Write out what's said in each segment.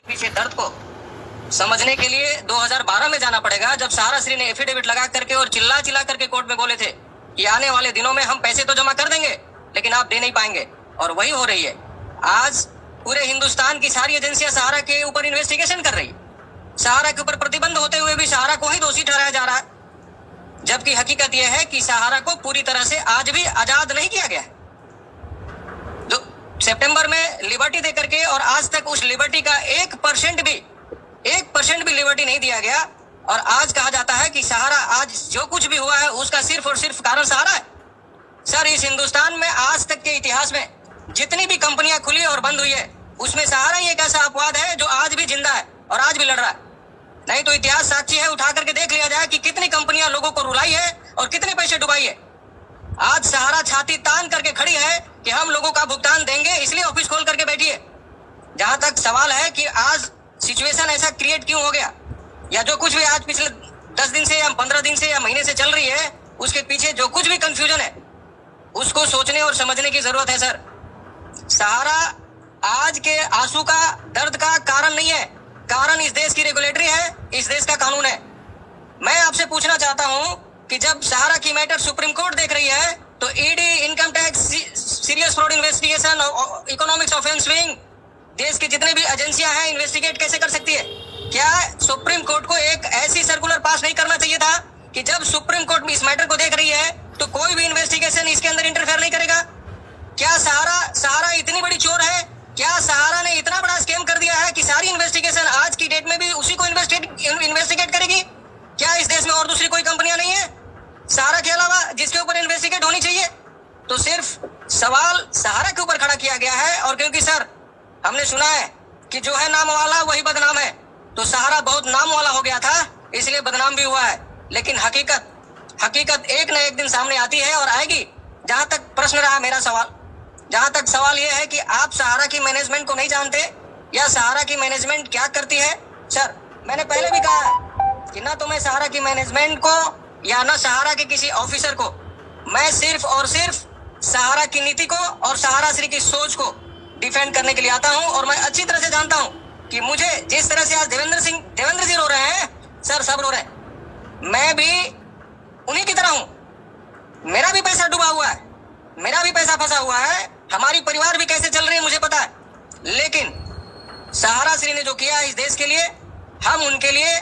पीछे दर्द को समझने के लिए 2012 में जाना पड़ेगा, जब सहारा श्री ने एफिडेविट लगा करके और चिल्ला चिल्ला करके कोर्ट में बोले थे कि आने वाले दिनों में हम पैसे तो जमा कर देंगे लेकिन आप दे नहीं पाएंगे, और वही हो रही है। आज पूरे हिंदुस्तान की सारी एजेंसियां सहारा के ऊपर इन्वेस्टिगेशन कर रही है। सहारा के ऊपर प्रतिबंध होते हुए भी सहारा को ही दोषी ठहराया जा रहा है, जबकि हकीकत यह है कि सहारा को पूरी तरह से आज भी आजाद नहीं किया गया है। जो सितंबर में लिबर्टी दे करके और आज तक उस लिबर्टी का 1% भी लिबर्टी नहीं दिया गया, और आज कहा जाता है कि सहारा, आज जो कुछ भी हुआ है उसका सिर्फ और सिर्फ कारण सहारा है। सर, इस हिंदुस्तान में आज तक के इतिहास में जितनी भी कंपनियां खुली और बंद हुई है, उसमें सहारा ही एक ऐसा अपवाद है जो आज भी जिंदा है और आज भी लड़ रहा है। नहीं तो इतिहास साक्षी है, उठा करके देख लिया जाए कि कितनी कंपनियां लोगों को रुलाई है और कितने पैसे डुबाई है। आज सहारा छाती तान करके खड़ी है कि हम लोगों का भुगतान देंगे, इसलिए ऑफिस खोल करके बैठी है। जहां तक सवाल है कि आज सिचुएशन ऐसा क्रिएट क्यों हो गया, या जो कुछ भी आज पिछले 10 दिन से या 15 दिन से या महीने से चल रही है, उसके पीछे जो कुछ भी कंफ्यूजन है उसको सोचने और समझने की जरूरत है। सर, सहारा आज के आंसू का, दर्द का कारण नहीं है। कारण इस देश की रेगुलेटरी है, इस देश का कानून है। मैं आपसे पूछना चाहता हूं कि जब सहारा की मैटर सुप्रीम कोर्ट देख रही है, तो ED, income tax, serious fraud investigation, economics offence wing, देश की जितने भी एजेंसियां हैं, इन्वेस्टिगेट कैसे कर सकती है? क्या सुप्रीम कोर्ट को एक ऐसी सर्कुलर पास नहीं करना चाहिए था कि जब सुप्रीम कोर्ट इस मैटर को देख रही है तो कोई भी इन्वेस्टिगेशन इसके अंदर इंटरफेयर नहीं करेगा? क्या सहारा इतनी बड़ी चोर है? क्या सहारा ने इतना बड़ा स्कैम कर दिया है कि सारी इन्वेस्टिगेशन आज की डेट में भी उसी को इन्वेस्टिगेट करेगी? क्या इस देश में और दूसरी कोई कंपनियां नहीं है सहारा के अलावा जिसके ऊपर इन्वेस्टिगेट होनी चाहिए? तो सिर्फ सवाल सहारा के ऊपर खड़ा किया गया है। और क्योंकि सर, हमने सुना है कि जो है नाम वाला वही बदनाम है, तो सहारा बहुत नाम वाला हो गया था, इसलिए बदनाम भी हुआ है। लेकिन हकीकत एक न एक दिन सामने आती है और आएगी। जहां तक प्रश्न रहा मेरा सवाल, जहां तक सवाल यह है कि आप सहारा की मैनेजमेंट को नहीं जानते, या सहारा की मैनेजमेंट क्या करती है? सर, मैंने पहले भी कहा है कि ना तो मैं सहारा की मैनेजमेंट को या ना सहारा के किसी ऑफिसर को, मैं सिर्फ और सिर्फ सहारा की नीति को और सहारा श्री की सोच को डिफेंड करने के लिए आता हूं। और मैं अच्छी तरह से जानता हूं कि मुझे जिस तरह से आज देवेंद्र जी रो रहे हैं, सर सब रो रहे हैं, मैं भी उन्हीं की तरह हूं। मेरा भी पैसा डूबा हुआ है, मेरा भी पैसा फंसा हुआ है, हमारी परिवार भी कैसे चल रही है मुझे पता है। लेकिन सहारा श्री ने जो किया इस देश के लिए, हम उनके लिए,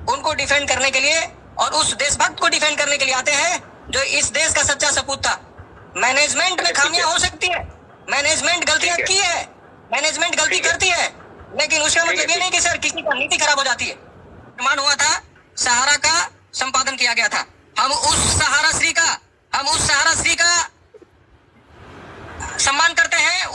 उनको डिफेंड करने के लिए और उस देशभक्त को डिफेंड करने के लिए आते हैं जो इस देश का सच्चा सपूत था। मैनेजमेंट में खामियां हो सकती है, मैनेजमेंट गलतियां की है, मैनेजमेंट गलती करती है, लेकिन उसका मतलब ये नहीं कि सर किसी का नीति खराब हो जाती है। निर्माण हुआ था, सहारा का संपादन किया गया था, हम उस सहारा श्री का सम्मान करते हैं,